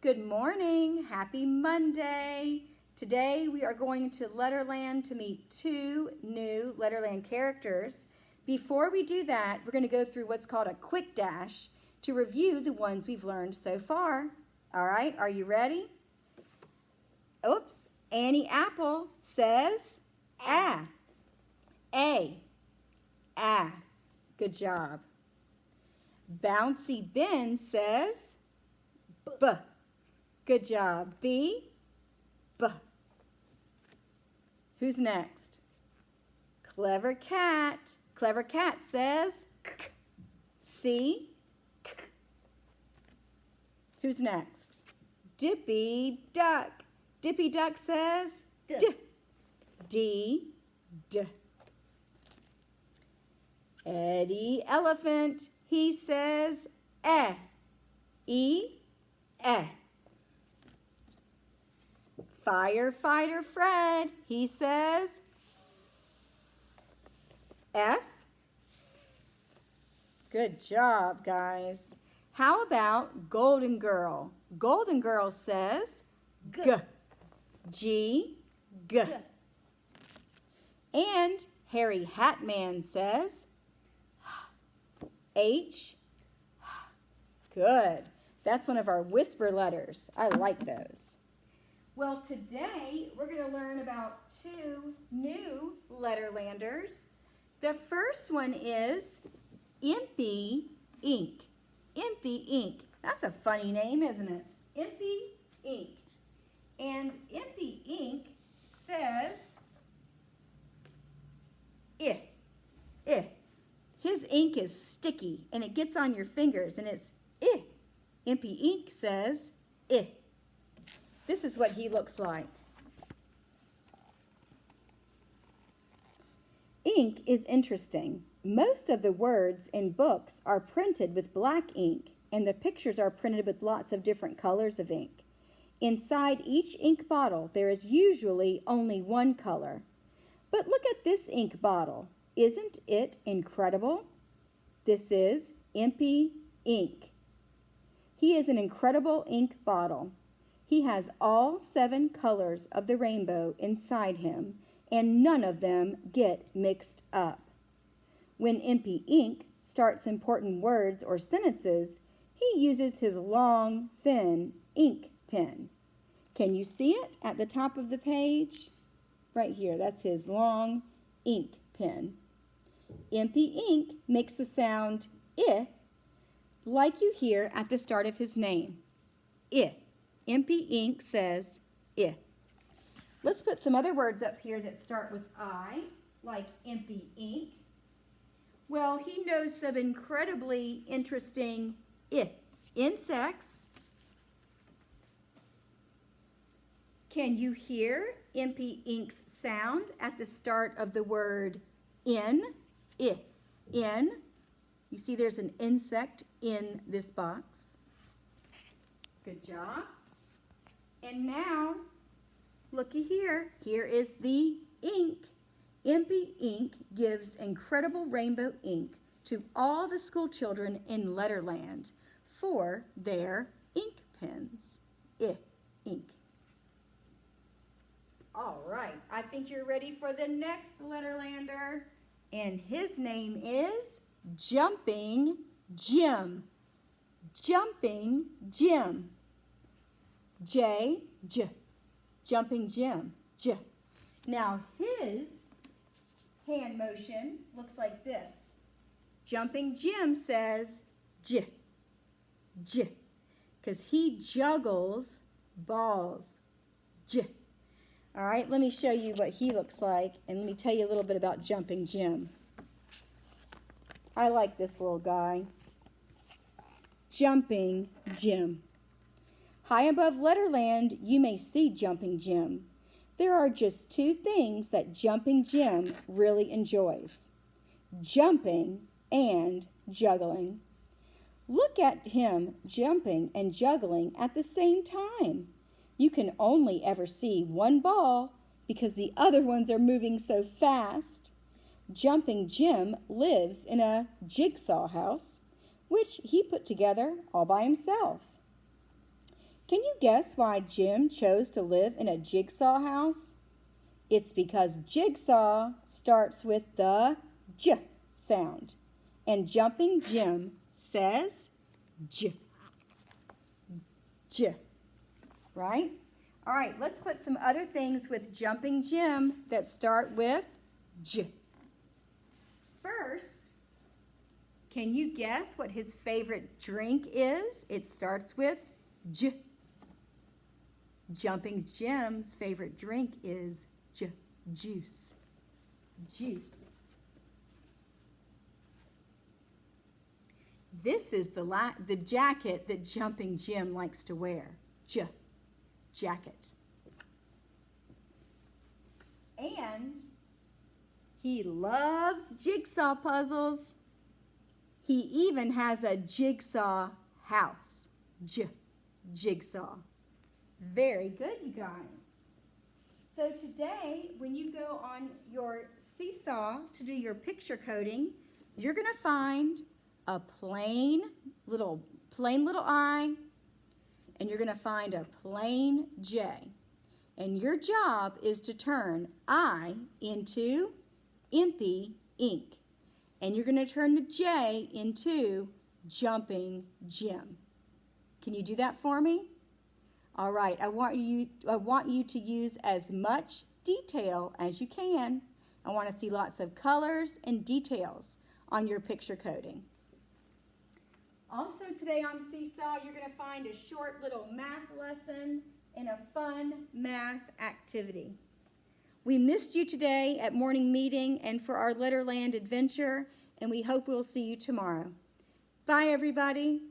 Good morning. Happy Monday. Today we are going to Letterland to meet two new Letterland characters. Before we do that, we're going to go through what's called a quick dash to review the ones we've learned so far. All right, are you ready? Oops. Annie Apple says ah. A. Ah. Good job. Bouncy Ben says B. Good job. B. B. Who's next? Clever Cat. Clever Cat says K. C. K. Who's next? Dippy Duck. Dippy Duck says D. D. D. Eddie Elephant. He says eh. E. Eh. Firefighter Fred. He says F. Good job, guys. How about Golden Girl? Golden Girl says G. G. G. And Harry Hatman says H. Good. That's one of our whisper letters. I like those. Well, today we're going to learn about two new Letterlanders. The first one is Impy Ink. Impy Ink. That's a funny name, isn't it? Impy Ink. And Impy Ink says I. His ink is sticky and it gets on your fingers and it's I. Impy Ink says I. This is what he looks like. Ink is interesting. Most of the words in books are printed with black ink, and the pictures are printed with lots of different colors of ink. Inside each ink bottle, there is usually only one color. But look at this ink bottle. Isn't it incredible? This is Impy Ink. He is an incredible ink bottle. He has all 7 colors of the rainbow inside him, and none of them get mixed up. When Impy Ink starts important words or sentences, he uses his long, thin ink pen. Can you see it at the top of the page? Right here, that's his long ink pen. Impy Ink makes the sound I, like you hear at the start of his name. I. Impy Ink says I. Let's put some other words up here that start with I, like Impy Ink. Well, he knows some incredibly interesting insects. Can you hear Impy Ink's sound at the start of the word in? I. In. You see there's an insect in this box. Good job. And now, looky here. Here is the ink. Impy Ink gives incredible rainbow ink to all the school children in Letterland for their ink pens. Ink. All right, I think you're ready for the next Letterlander. And his name is Jumping Jim. Jumping Jim. J. Jumping Jim. J. Now his hand motion looks like this. Jumping Jim says J. Because he juggles balls. J. All right, let me show you what he looks like, and let me tell you a little bit about Jumping Jim. I like this little guy. Jumping Jim. High above Letterland, you may see Jumping Jim. There are just 2 things that Jumping Jim really enjoys: jumping and juggling. Look at him jumping and juggling at the same time. You can only ever see one ball because the other ones are moving so fast. Jumping Jim lives in a jigsaw house, which he put together all by himself. Can you guess why Jim chose to live in a jigsaw house? It's because jigsaw starts with the J sound. And Jumping Jim says J. J. Right? All right, let's put some other things with Jumping Jim that start with J. First, can you guess what his favorite drink is? It starts with J. Jumping Jim's favorite drink is juice. Juice. This is the jacket that Jumping Jim likes to wear. Jacket. And he loves jigsaw puzzles. He even has a jigsaw house. Jigsaw. Very good, you guys. So today, when you go on your seesaw to do your picture coding, you're going to find a plain little I, and you're going to find a plain J. And your job is to turn I into Impy ink. And you're going to turn the J into Jumping Jim. Can you do that for me? All right, I want you to use as much detail as you can. I want to see lots of colors and details on your picture coding. Also today on Seesaw, you're going to find a short little math lesson and a fun math activity. We missed you today at morning meeting and for our Letterland adventure, and we hope we'll see you tomorrow. Bye, everybody.